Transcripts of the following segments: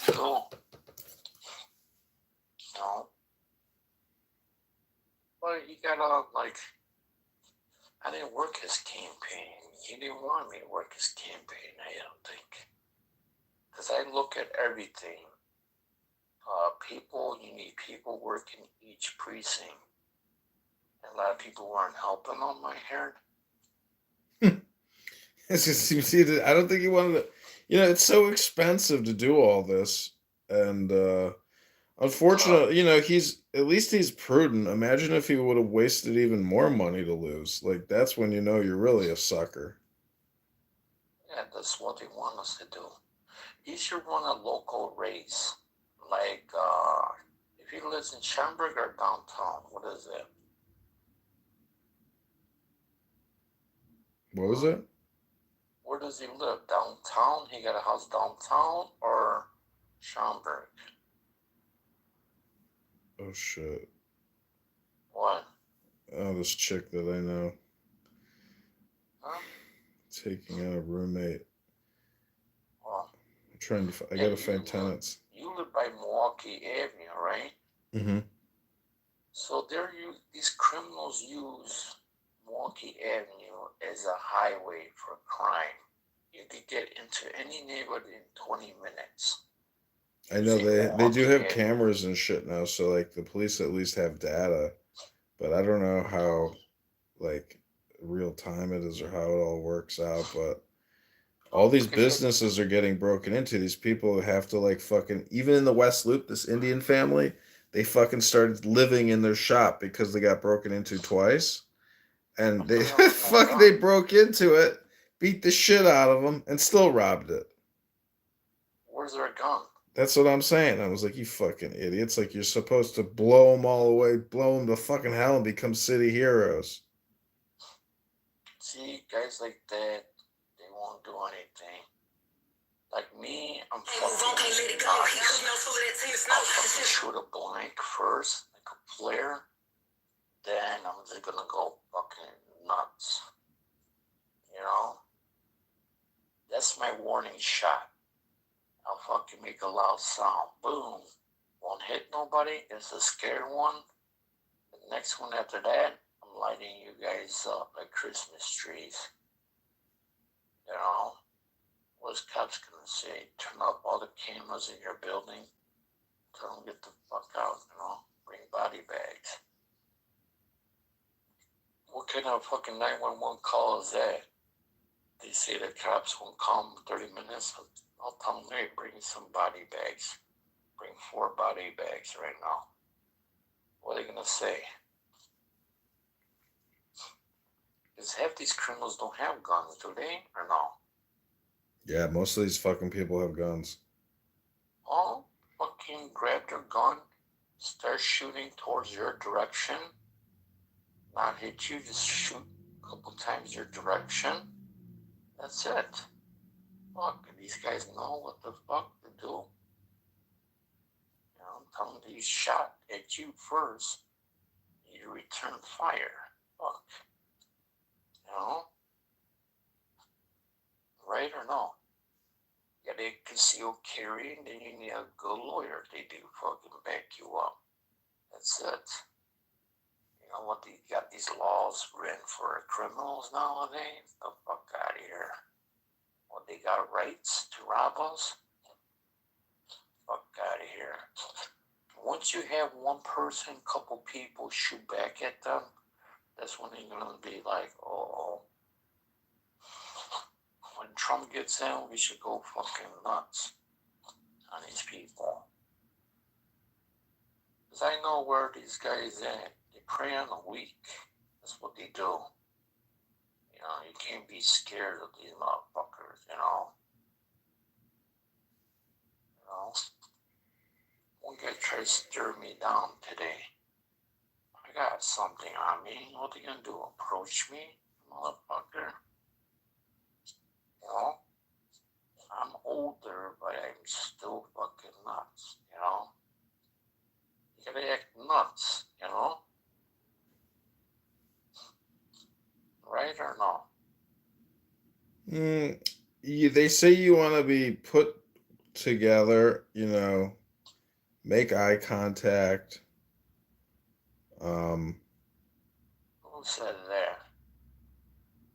to do. You know, but you gotta like. I didn't work his campaign. He didn't want me to work his campaign. I don't think, because I look at everything. People, you need people working each precinct. And a lot of people weren't helping on my hair. It's just you see that I don't think he wanted to. It's so expensive to do all this, and Uh, unfortunately, he's at least he's prudent. Imagine if he would have wasted even more money to lose. Like that's when you know you're really a sucker. yeah, that's what they want us to do. He should run a local race. Like, if he lives in Schaumburg or downtown, what is it? What was Hmm? that? Where does he live? Downtown? He got a house downtown or Schaumburg? Oh shit! What? Oh, this chick that I know Huh? taking out a roommate. Well, I'm trying to. I yeah, gotta find tenants. you live by Milwaukee Avenue, right? Mm-hmm. So these criminals use Milwaukee Avenue as a highway for crime. You could get into any neighborhood in 20 minutes I know using they do Milwaukee have Avenue. cameras and shit now, so like the police at least have data, but I don't know how like real time it is or how it all works out. But all Don't these forget, businesses are getting broken into. These people have to like fucking even in the West Loop, this Indian family, they fucking started living in their shop because they got broken into twice, and how they come they don't have no fuck they gun? broke into it, beat the shit out of them, and still robbed it. Where's their gun? That's what I'm saying. I was like, you fucking idiots! Like you're supposed to blow them all away, blow them to fucking hell, and become city heroes. See, guys like that, they won't do anything. Like me, I'm fucking nuts. I'll fucking shoot a blank first, like a flare. Then I'm just gonna go fucking nuts. You know? That's my warning shot. I'll fucking make a loud sound. Boom. Won't hit nobody. It's a scared one. The next one after that, I'm lighting you guys up like Christmas trees. You know? What's cops gonna say? Turn up all the cameras in your building. Tell them get the fuck out, you know? Bring body bags. What kind of fucking 911 call is that? They say the cops won't come in 30 minutes. I'll tell them, hey, bring some body bags. Bring 4 body bags right now. What are they gonna say? Because half these criminals don't have guns, do they? Or no? Yeah, most of these fucking people have guns. All fucking grab their gun, start shooting towards your direction, not hit you, just shoot a couple times your direction. That's it. Fuck, these guys know what the fuck to do. You know, I'm telling you, shot at you first. You return fire. Fuck. You know? Right or no? You gotta conceal carry, and then you need a good lawyer. They do fucking back you up. That's it. You know what? You got these laws written for criminals nowadays? The fuck out of here. What, they got rights to rob us? Fuck out of here. Once you have one person, couple people shoot back at them, that's when they're gonna be like, oh, when Trump gets in, we should go fucking nuts on these people. Because I know where these guys at. They prey on the weak. That's what they do. You know, you can't be scared of these motherfuckers, you know. You know. One guy tried to stir me down today. I got something on me. What are you gonna do? Approach me, motherfucker? You know? I'm older, but I'm still fucking nuts, you know? You gotta act nuts, you know? Right or no? They say you want to be put together, make eye contact. Um, Who said that?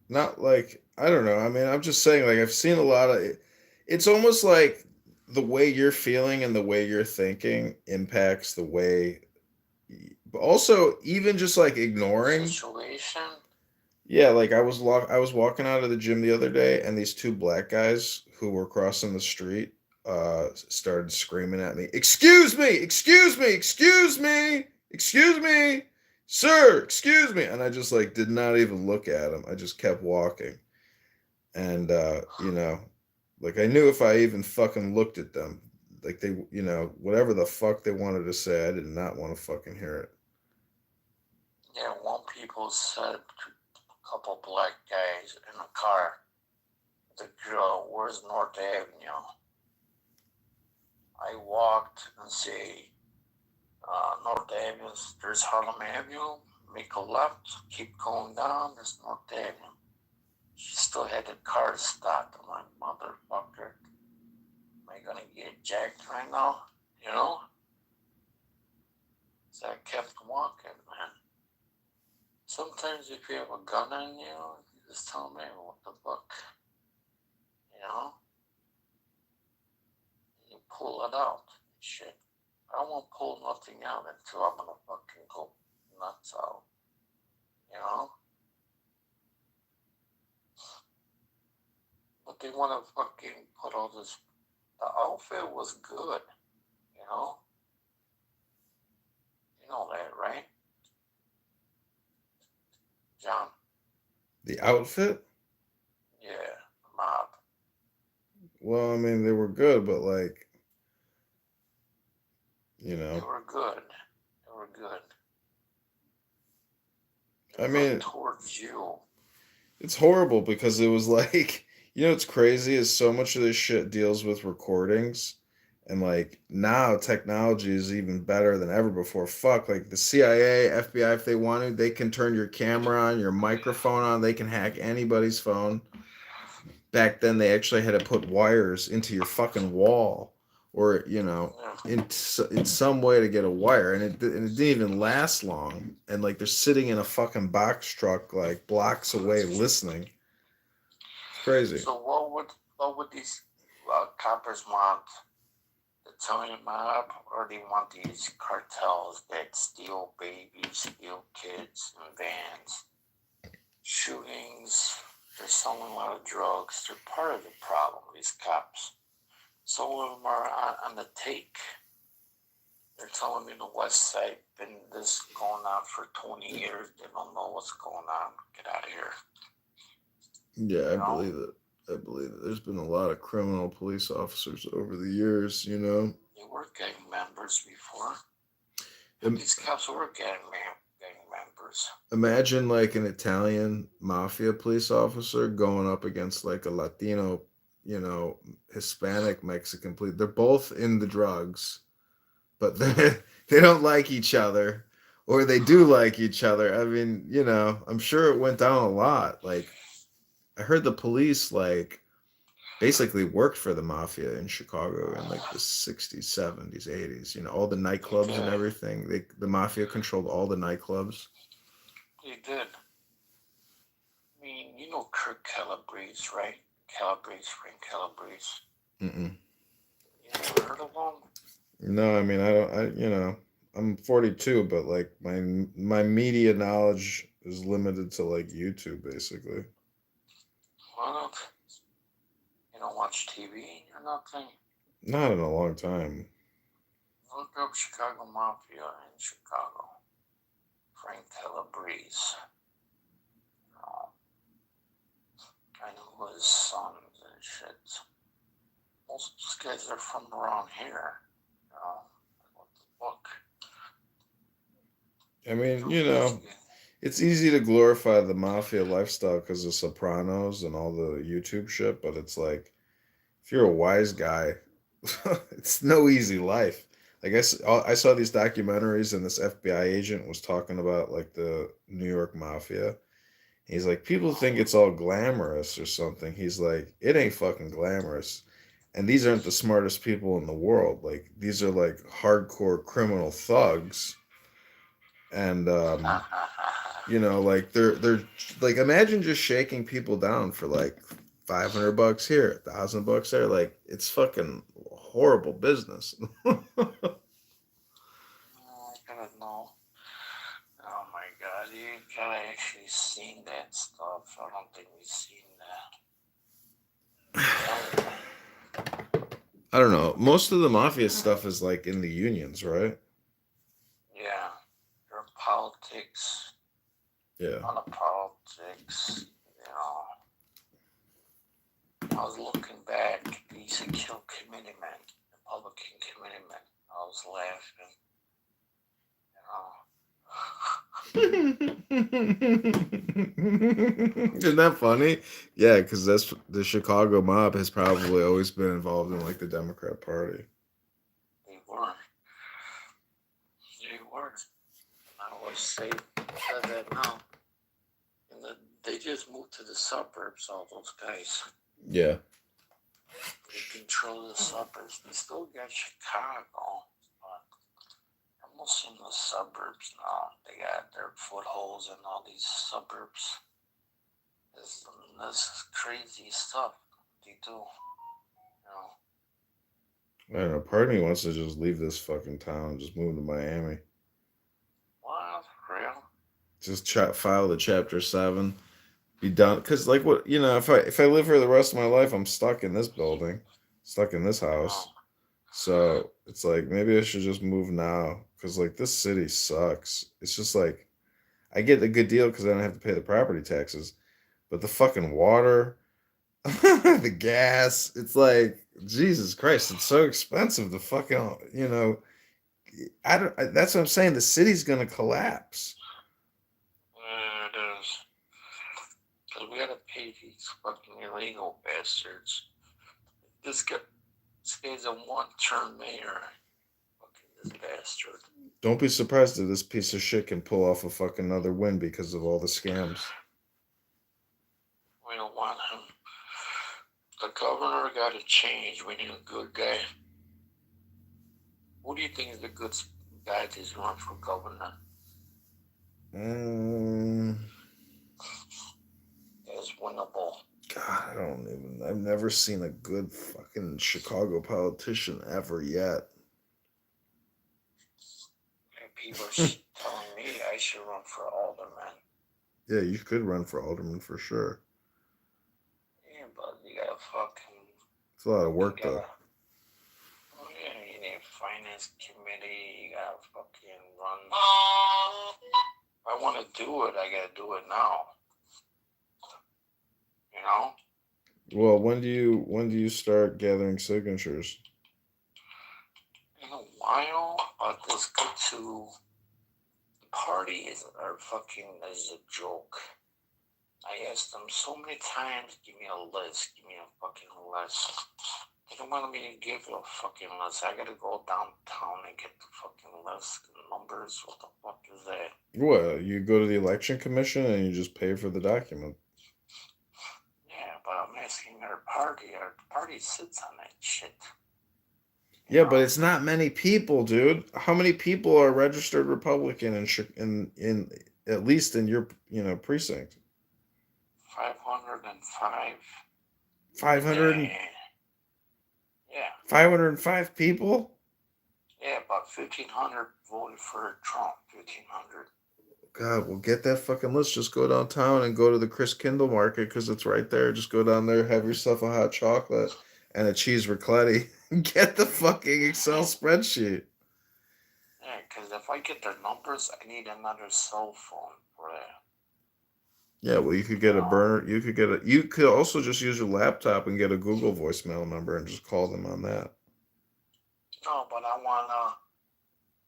Not like, I don't know. I mean, I'm just saying, like, I've seen a lot of it. It's almost like the way you're feeling and the way you're thinking impacts the way, but also even just like ignoring. Situation? Yeah, like I was walking out of the gym the other day, and these two black guys who were crossing the street started screaming at me, "Excuse me, excuse me, excuse me, excuse me, sir, excuse me," and I just like did not even look at them. I just kept walking, and like I knew if I even fucking looked at them, like they, whatever the fuck they wanted to say, I did not want to fucking hear it. Yeah, one people said to a couple black guys in a car, the girl, where's North Avenue? I walked and say, North Avenue, there's Harlem Avenue, make a left, keep going down, there's North Avenue. She still had the car stopped. I'm like, motherfucker, am I gonna get jacked right now? So I kept walking, man. Sometimes if you have a gun on you, you just tell me what the fuck, you know? You pull it out and shit. I won't pull nothing out until I'm gonna fucking go nuts out, you know? But they wanna fucking put all this. The outfit was good, you know? You know that, right? John? The outfit? Yeah, mob. Well, I mean, they were good, but like, They were good. They were good. I Good mean, towards you. it's horrible because it was like, what's crazy is so much of this shit deals with recordings. And like now technology is even better than ever before. Fuck, like the CIA, FBI, if they wanted, they can turn your camera on, your microphone on, they can hack anybody's phone. Back then they actually had to put wires into your fucking wall or, in some way to get a wire, and it didn't even last long, and like they're sitting in a fucking box truck like blocks away listening. It's crazy. So what would these coppers want? The Tony mob, or they want these cartels that steal babies, steal kids and vans, shootings? They're selling a lot of drugs. They're part of the problem. These cops. Some of them are on the take. They're telling me the West Side been this going on for 20 years. They don't know what's going on. Get out of here. Yeah, You know? I believe it. There's been a lot of criminal police officers over the years, They were gang members before. And Im- these cops were gang members. Imagine like an Italian mafia police officer going up against like a Latino, you know, Hispanic Mexican police. They're both in the drugs, but they don't like each other, or they do like each other. I mean, I'm sure it went down a lot. Like I heard the police like basically worked for the mafia in Chicago in like the 60s, 70s, 80s. All the They nightclubs and did. everything. The mafia controlled all the nightclubs. They did. I mean, you know Kirk Calabrese, right? Frank Calabrese. Mm-mm. You never heard of him? No, I mean I don't. I'm 42, but like my media knowledge is limited to like YouTube, basically. Well, you don't watch TV or nothing? Not in a long time. Look up Chicago Mafia in Chicago. Frank Calabrese. I know his sons and shit. Most of these guys are from around here. What the fuck? I mean, These guys. it's easy to glorify the mafia lifestyle because of Sopranos and all the YouTube shit, but it's like if you're a wise guy, it's no easy life. Like I saw these documentaries, and this FBI agent was talking about like the New York mafia. He's like, people think it's all glamorous or something. He's like, it ain't fucking glamorous. And these aren't the smartest people in the world. Like these are like hardcore criminal thugs, and like they're like imagine just shaking people down for like $500 here, $1,000 there. Like it's fucking horrible business. I don't know. Oh my god, you gotta actually seen that stuff. I don't think we've seen that. I don't know. Most of the mafia stuff is like in the unions, right? Yeah, your politics, Yeah. on the politics, I was looking back, they used to kill committeemen, Republican committeemen. I was laughing, Isn't that funny? Yeah, because that's the Chicago mob has probably always been involved in like the Democrat Party. They weren't. They weren't. I always say that now. And they just moved to the suburbs, all those guys. Yeah. They control the suburbs. They still got Chicago, but almost in the suburbs now. They got their footholds in all these suburbs. This is crazy stuff they do. I don't know. Part of me wants to just leave this fucking town and just move to Miami. What? Real? Just file the Chapter 7. Be done. Because, like, what, if I live here the rest of my life, I'm stuck in this building, stuck in this house. So it's like, maybe I should just move now. Because, like, this city sucks. It's just like, I get a good deal because I don't have to pay the property taxes. But the fucking water, the gas, it's like, Jesus Christ, it's so expensive to fucking, that's what I'm saying. The city's going to collapse. It is. Because we gotta pay these fucking illegal bastards. This guy's a one-term mayor. Fucking this bastard. Don't be surprised if this piece of shit can pull off a fucking another win because of all the scams. We don't want him. The governor got to change. We need a good guy. Who do you think is the good guy to run for governor? Is winnable. God, I've never seen a good fucking Chicago politician ever yet. And people are telling me I should run for alderman. Yeah, you could run for alderman for sure. Yeah, but you gotta fucking... It's a lot of work, though. Oh, yeah, you need a finance committee. You gotta fucking run... If I want to do it, I gotta do it now. Well, when do you start gathering signatures? In a while, but let's go to... The party is a joke. I asked them so many times, give me a list, give me a fucking list. They don't want me to give a fucking list. I gotta go downtown and get the fucking list and numbers. What the fuck is that? Well, you go to the election commission and you just pay for the document. Yeah, but I'm asking our party sits on that shit. Yeah, but it's not many people, dude. How many people are registered Republican in at least in your precinct? 505. 500. Yeah. 505 people. Yeah, about 1,500 voted for Trump. 1,500. God, well, get that fucking list. Just go downtown and go to the Chris Kindle Market because it's right there. Just go down there, have yourself a hot chocolate and a cheese raclette. Get the fucking Excel spreadsheet. Yeah, because if I get their numbers, I need another cell phone for that. Yeah, well, you could get a burner. You could also just use your laptop and get a Google voicemail number and just call them on that. No, but I want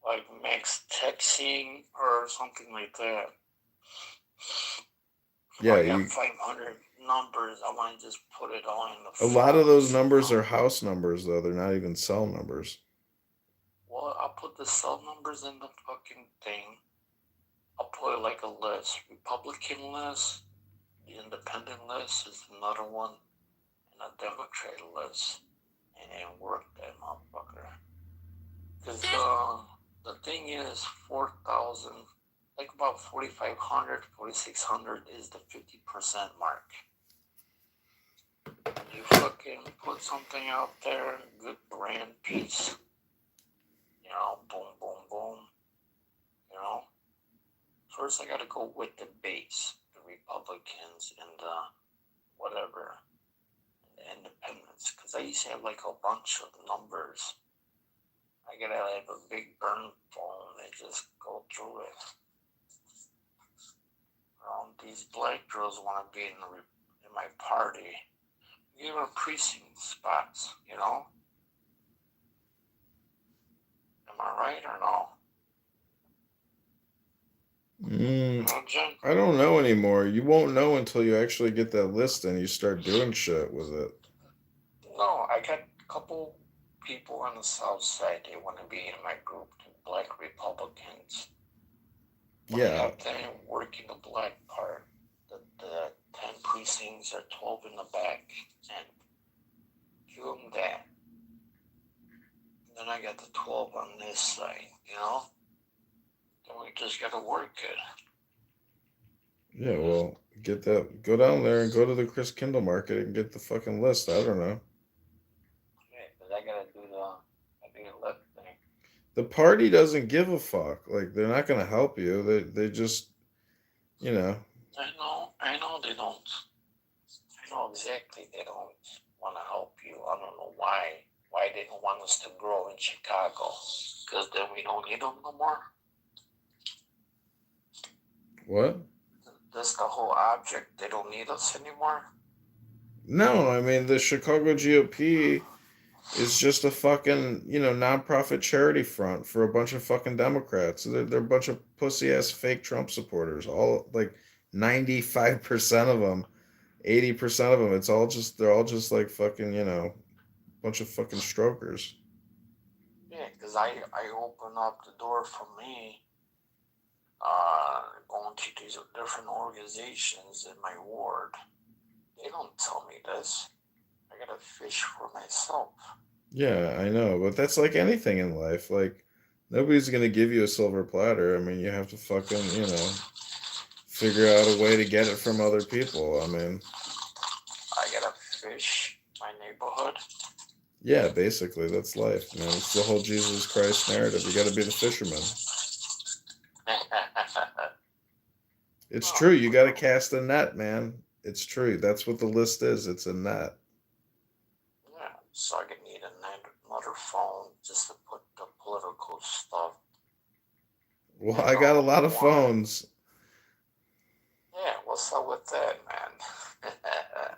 like max texting or something like that. Yeah, I got 500 numbers. I want to just put it all in the phone. A lot of those numbers are house numbers, though. They're not even cell numbers. Well, I'll put the cell numbers in the fucking thing. I'll put it like a list. Republican list, the independent list is another one, and a Democrat list. and work that motherfucker. Because the thing is, 4,000, like about 4,500, 4,600 is the 50% mark. You fucking put something out there, good brand piece, boom, boom, boom, you know. First, I gotta go with the base, the Republicans and the whatever, the independents, because I used to have like a bunch of numbers. I gotta have a big burn phone and just go through it. These black girls want to be in my party. Give her precinct spots, Am I right or no? Jen? I don't know anymore. You won't know until you actually get that list and you start doing shit with it. No, I got a couple people on the south side. They want to be in my group, the black Republicans. But I have them working the black part. The 10 precincts are 12 in the back, and give them that. And then I got the 12 on this side, Then we just gotta work it. Yeah, well, get that. Go down there and go to the Chris Kindle market and get the fucking list. I don't know. Yeah, because I gotta do the left thing. The party doesn't give a fuck. Like, they're not gonna help you. They just, I know they don't. I know exactly they don't want to help you. I don't know why. Why they don't want us to grow in Chicago? Because then we don't need them no more. What? That's the whole object. They don't need us anymore. No, I mean the Chicago GOP is just a fucking, nonprofit charity front for a bunch of fucking Democrats. They're a bunch of pussy ass fake Trump supporters. All like 95% of them, 80% of them. They're all just like fucking, bunch of fucking strokers. Yeah, because I open up the door for me, going to these different organizations in my ward. They don't tell me this. I gotta fish for myself. Yeah, I know, but that's like anything in life. Like, nobody's gonna give you a silver platter. I mean, you have to fucking, figure out a way to get it from other people. I mean, I gotta fish my neighborhood. yeah, basically, that's life, man. It's the whole Jesus Christ narrative. You got to be the fisherman. It's true. You got to cast a net, man. It's true. That's what the list is. It's a net. Yeah, so I could need another phone just to put the political stuff. Well, I got a lot of phones. Yeah, what's up with that, man?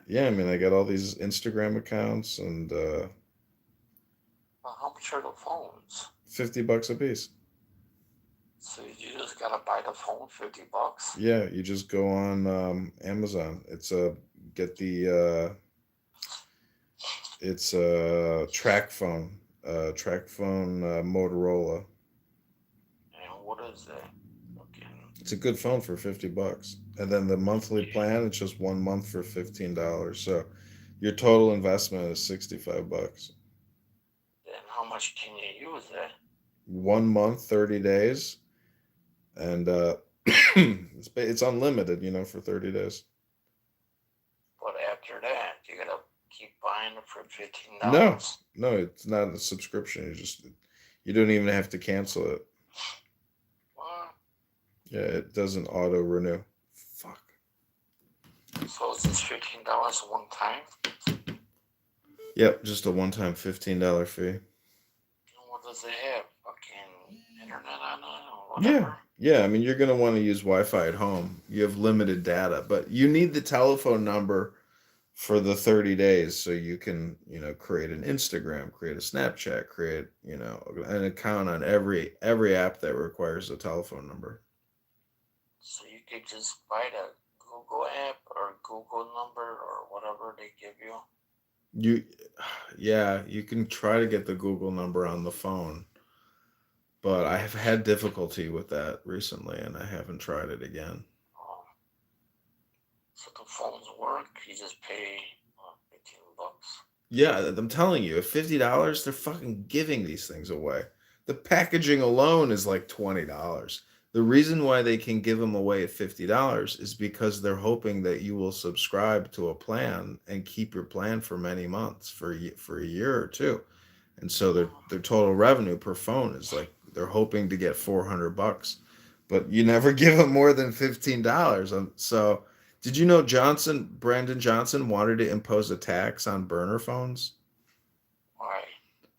Yeah, I mean, I got all these Instagram accounts and Well, how much are the phones? $50 a piece. So you just gotta buy the phone, $50. Yeah, you just go on Amazon. It's a track phone, Motorola. And what is that? It's a good phone for $50, and then the monthly plan it's just 1 month for $15. So your total investment is $65. Then how much can you use it? 1 month, 30 days, and it's unlimited, for 30 days. But after that, you gotta keep buying it for $15. No, it's not a subscription. You don't even have to cancel it. What? Yeah, it doesn't auto renew. Fuck. So is this $15 one time? Yep, just a one-time $15 fee. What does it have? Fucking internet on it or whatever? Yeah. I mean, you're gonna want to use Wi-Fi at home. You have limited data, but you need the telephone number for the 30 days so you can, create an Instagram, create a Snapchat, create, an account on every app that requires a telephone number. So you could just buy the Google app or Google number or whatever they give you. You can try to get the Google number on the phone, but I have had difficulty with that recently, and I haven't tried it again. So the phones work. You just pay $15. Yeah, I'm telling you, at $50, they're fucking giving these things away. The packaging alone is like $20. The reason why they can give them away at $50 is because they're hoping that you will subscribe to a plan and keep your plan for many months, for a year or two. And so their total revenue per phone is like they're hoping to get $400, but you never give them more than $15. So did you know Brandon Johnson wanted to impose a tax on burner phones Why?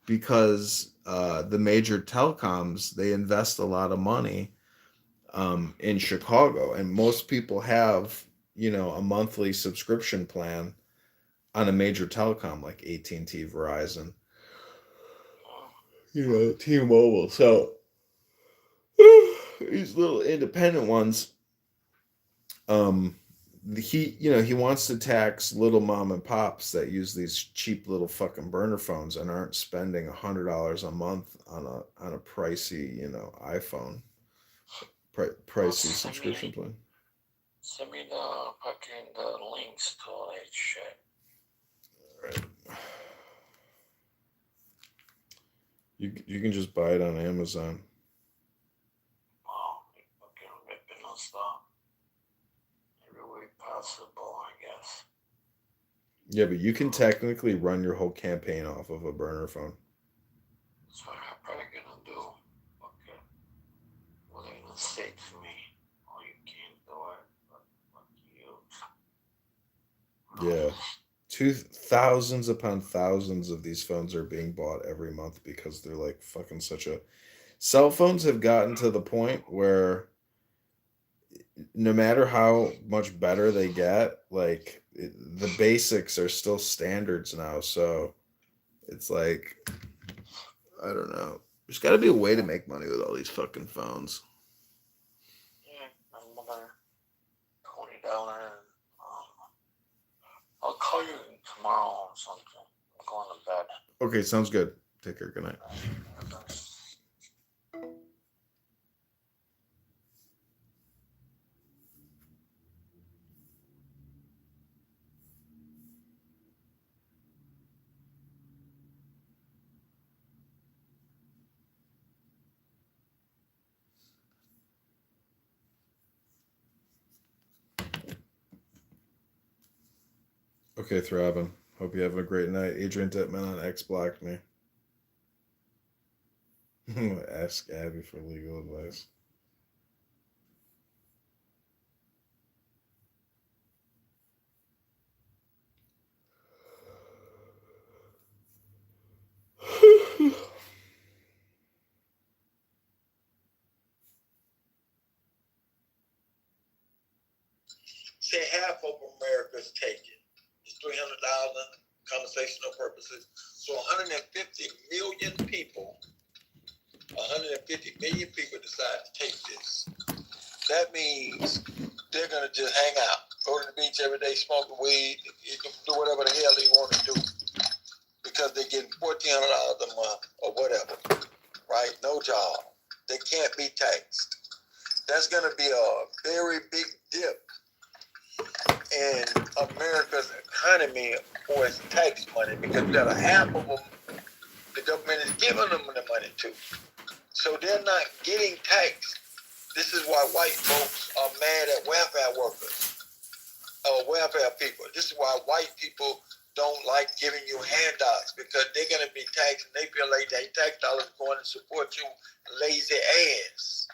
because the major telecoms they invest a lot of money in Chicago, and most people have a monthly subscription plan on a major telecom like AT&T, Verizon, T-Mobile. So these little independent ones, um, he wants to tax little mom and pops that use these cheap little fucking burner phones and aren't spending $100 a month on a pricey iPhone, pricey subscription plan. Send me the links to all that shit. Right. You can just buy it on Amazon. Wow, they fucking ripping us off every way possible, I guess. Yeah, but you can technically run your whole campaign off of a burner phone. That's what I'm probably gonna do. Okay. Well, they're gonna say to me, oh, you can't do it, but fuck you. Yeah. Thousands upon thousands of these phones are being bought every month because they're like fucking such a. Cell phones have gotten to the point where no matter how much better they get, like the basics are still standards now. So it's like, I don't know. There's got to be a way to make money with all these fucking phones. Yeah, another $20. I'll call you tomorrow or something. I'm going to bed. Okay, sounds good. Take care. Good night. Okay, throbbing. Hope you have a great night. Adrian Dittman on X blocked me. Ask Abby for legal advice. Say half of America's taken. It's 300,000 conversational purposes. So 150 million people, 150 million people decide to take this. That means they're going to just hang out, go to the beach every day, smoke weed, you can do whatever the hell they want to do because they're getting $1,400 a month or whatever, right? No job. They can't be taxed. That's going to be a very big dip in America's economy for its tax money because that half of them, the government is giving them the money to. So they're not getting taxed. This is why white folks are mad at welfare workers or welfare people. This is why white people don't like giving you handouts because they're going to be taxed and they feel like their tax dollars going to support you lazy ass.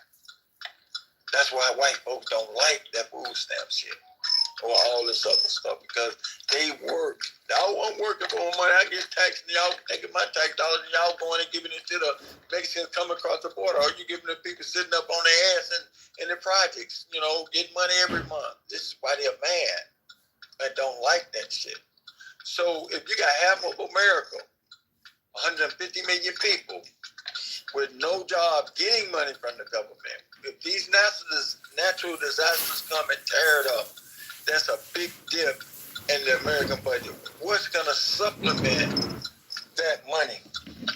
That's why white folks don't like that food stamp shit or all this other stuff because they work. Y'all want working for money. I get taxed and y'all taking my tax dollars and y'all going and giving it to the Mexicans coming across the border. Or you giving the people sitting up on their ass in the projects, getting money every month. This is why they're mad and don't like that shit. So if you got half of America, 150 million people with no job getting money from the government, if these natural disasters come and tear it up, that's a big dip in the American budget. What's going to supplement that money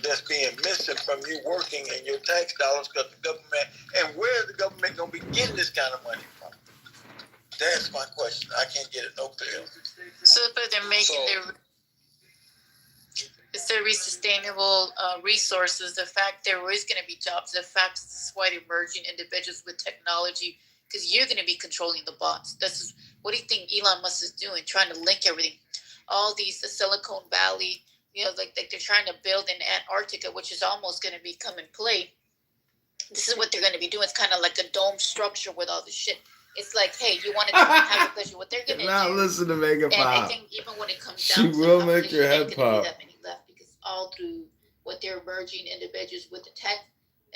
that's being missing from you working and your tax dollars because the government, and where is the government going to be getting this kind of money from? That's my question. I can't get it no clearer. So, but they're making their It's to be sustainable resources. The fact there is going to be jobs. The fact this is why they're merging individuals with technology, because you're going to be controlling the bots. This is what do you think Elon Musk is doing? Trying to link everything. All these the Silicon Valley, like they're trying to build in Antarctica, which is almost going to be come in play. This is what they're going to be doing. It's kind of like a dome structure with all this shit. It's like, hey, you want to have a pleasure? What they're going to do. Now listen to Make It Pop. And I think even when it comes she down to will make your head ain't pop. Be that many left because all through what they're merging individuals with the tech,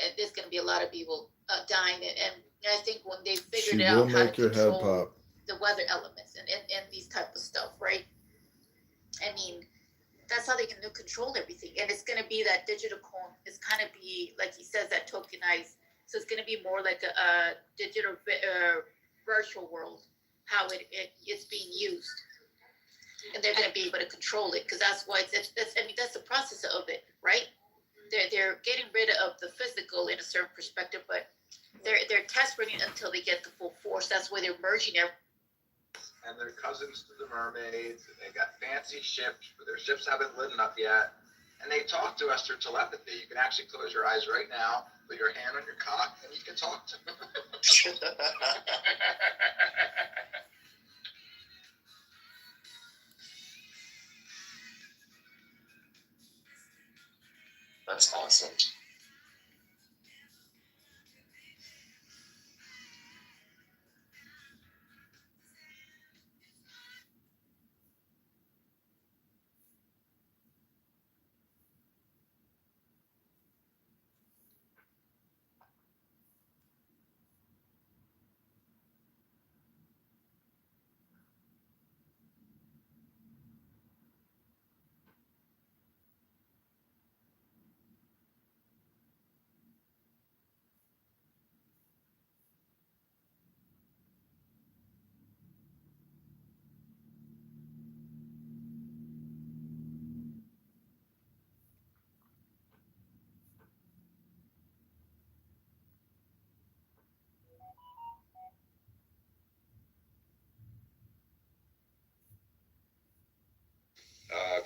and there's going to be a lot of people dying. And I think when they figured out how to control the weather elements and these type of stuff, right? I mean, that's how they can control everything. And it's going to be that digital coin. It's kind of be, like he says, that tokenized. So it's going to be more like a digital virtual world, how it's being used. And they're going to be able to control it because that's why that's the process of it, right? They're getting rid of the physical in a certain perspective, but they're test running until they get the full force. That's why they're merging everything. And they're cousins to the mermaids, and they got fancy ships, but their ships haven't lit up yet. And they talk to us through telepathy. You can actually close your eyes right now, put your hand on your cock, and you can talk to them. That's awesome.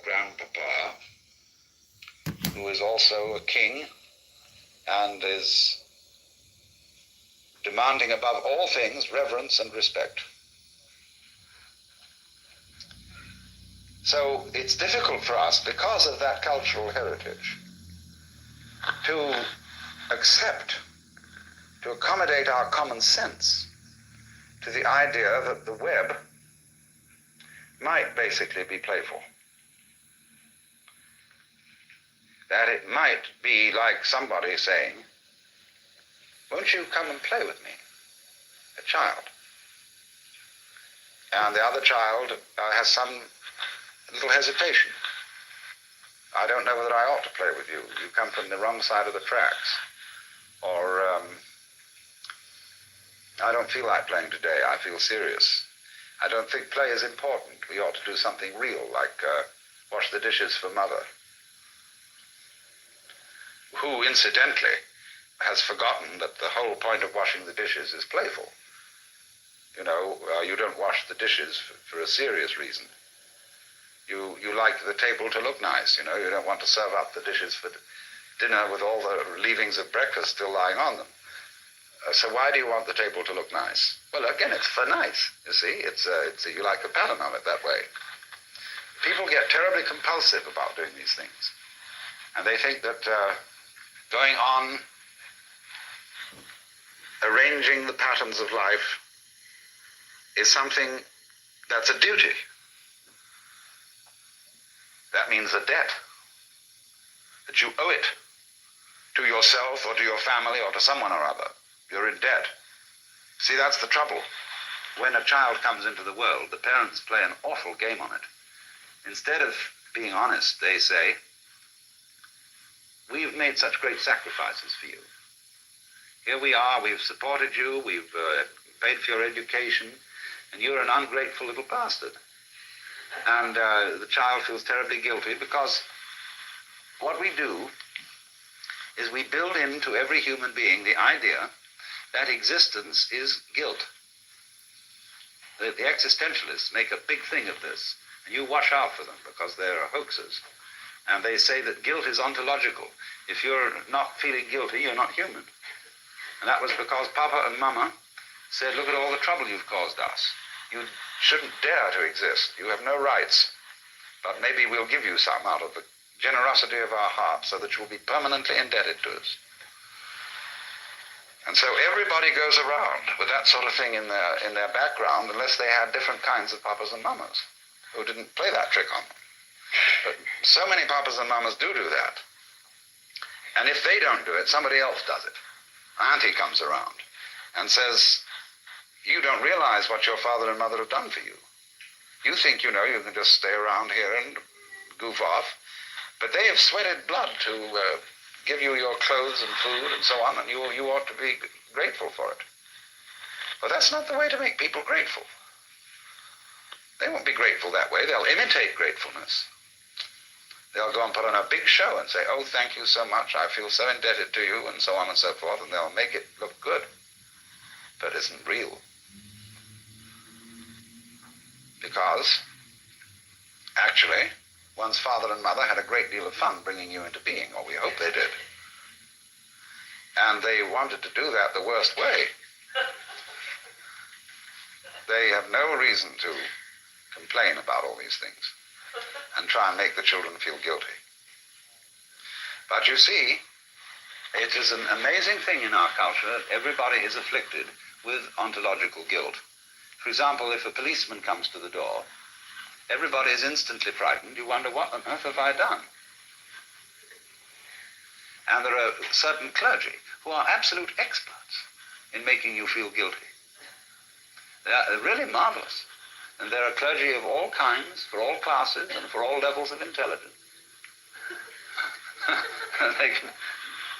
Grandpapa, who is also a king and is demanding above all things reverence and respect. So it's difficult for us, because of that cultural heritage, to accept, to accommodate our common sense to the idea that the web might basically be playful. That it might be like somebody saying, won't you come and play with me? A child. And the other child has some little hesitation. I don't know whether I ought to play with you. You come from the wrong side of the tracks. Or, I don't feel like playing today. I feel serious. I don't think play is important. We ought to do something real, like wash the dishes for mother, who, incidentally, has forgotten that the whole point of washing the dishes is playful. You know, you don't wash the dishes for a serious reason. You like the table to look nice, you know. You don't want to serve up the dishes for dinner with all the leavings of breakfast still lying on them. So why do you want the table to look nice? Well, again, it's for nice, you see. You like a pattern on it that way. People get terribly compulsive about doing these things. And they think that going on arranging the patterns of life is something that's a duty. That means a debt, that you owe it to yourself or to your family or to someone or other. You're in debt. See, that's the trouble. When a child comes into the world, the parents play an awful game on it. Instead of being honest, they say, we've made such great sacrifices for you. Here we are, we've supported you, we've paid for your education, and you're an ungrateful little bastard. And the child feels terribly guilty because what we do is we build into every human being the idea that existence is guilt. The existentialists make a big thing of this, and you watch out for them because they're hoaxers. And they say that guilt is ontological. If you're not feeling guilty, you're not human. And that was because Papa and Mama said, look at all the trouble you've caused us. You shouldn't dare to exist. You have no rights. But maybe we'll give you some out of the generosity of our hearts so that you'll be permanently indebted to us. And so everybody goes around with that sort of thing in their background, unless they had different kinds of papas and mamas who didn't play that trick on them. But so many papas and mamas do that. And if they don't do it, somebody else does it. Auntie comes around and says, you don't realize what your father and mother have done for you. You think you can just stay around here and goof off, but they have sweated blood to give you your clothes and food and so on, and you ought to be grateful for it. But that's not the way to make people grateful. They won't be grateful that way. They'll imitate gratefulness. They'll go and put on a big show and say, oh, thank you so much, I feel so indebted to you, and so on and so forth, and they'll make it look good, but it isn't real. Because, actually, one's father and mother had a great deal of fun bringing you into being, or we hope they did. And they wanted to do that the worst way. They have no reason to complain about all these things and try and make the children feel guilty. But you see, it is an amazing thing in our culture that everybody is afflicted with ontological guilt. For example, if a policeman comes to the door, everybody is instantly frightened. You wonder, what on earth have I done? And there are certain clergy who are absolute experts in making you feel guilty. They are really marvelous. And there are clergy of all kinds, for all classes, and for all levels of intelligence. They can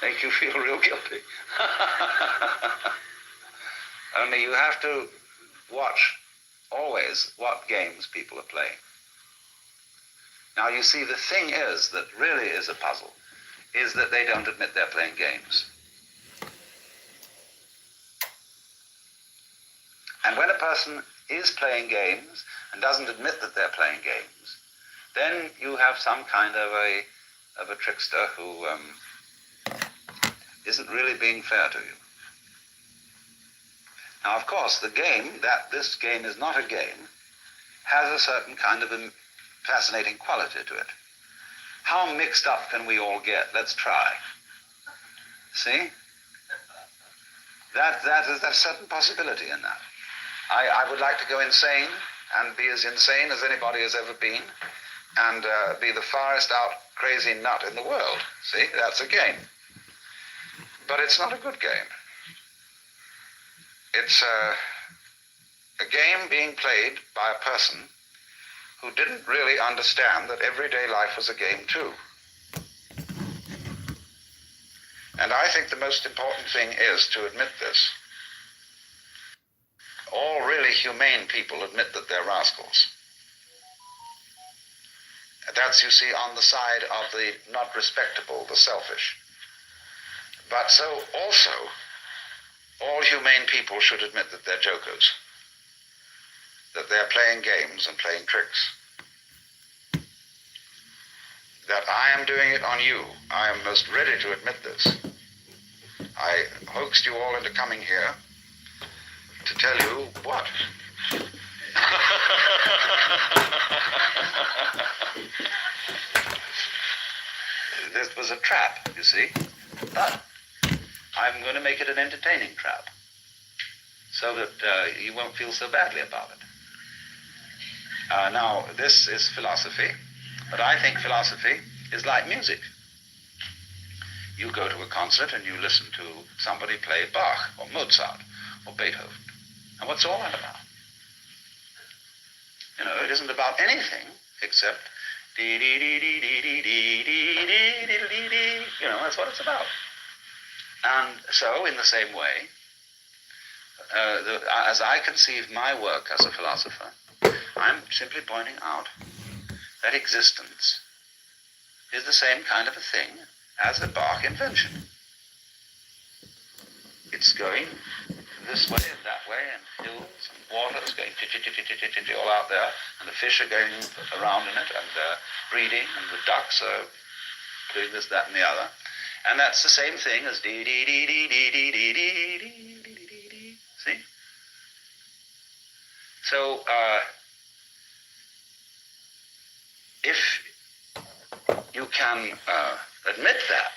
make you feel real guilty. Only you have to watch always what games people are playing. Now you see, the thing is that really is a puzzle, is that they don't admit they're playing games. And when a person is playing games and doesn't admit that they're playing games, then you have some kind of a trickster who isn't really being fair to you. Now, of course, the game, that this game is not a game, has a certain kind of a fascinating quality to it. How mixed up can we all get? Let's try. See? There's a certain possibility in that. I would like to go insane and be as insane as anybody has ever been and be the farthest out crazy nut in the world. See? That's a game. But it's not a good game. It's a game being played by a person who didn't really understand that everyday life was a game too. And I think the most important thing is to admit this. All really humane people admit that they're rascals. That's, you see, on the side of the not respectable, the selfish. But so also, all humane people should admit that they're jokers, that they're playing games and playing tricks. That I am doing it on you. I am most ready to admit this. I hoaxed you all into coming here to tell you what? This was a trap, you see, but I'm going to make it an entertaining trap so that you won't feel so badly about it. Now, this is philosophy, but I think philosophy is like music. You go to a concert and you listen to somebody play Bach or Mozart or Beethoven. And what's all that about? You know, it isn't about anything except dee-dee-dee-dee-dee-dee-dee-dee-dee-dee-dee. You know, that's what it's about. And so, in the same way, as I conceive my work as a philosopher, I'm simply pointing out that existence is the same kind of a thing as a Bach invention. It's going this way and that way, and hills and water is going all out there, and the fish are going around in it and breeding, and the ducks are doing this, that, and the other. And that's the same thing as dee dee dee dee dee dee dee dee dee dee dee dee. See? So if you can admit that,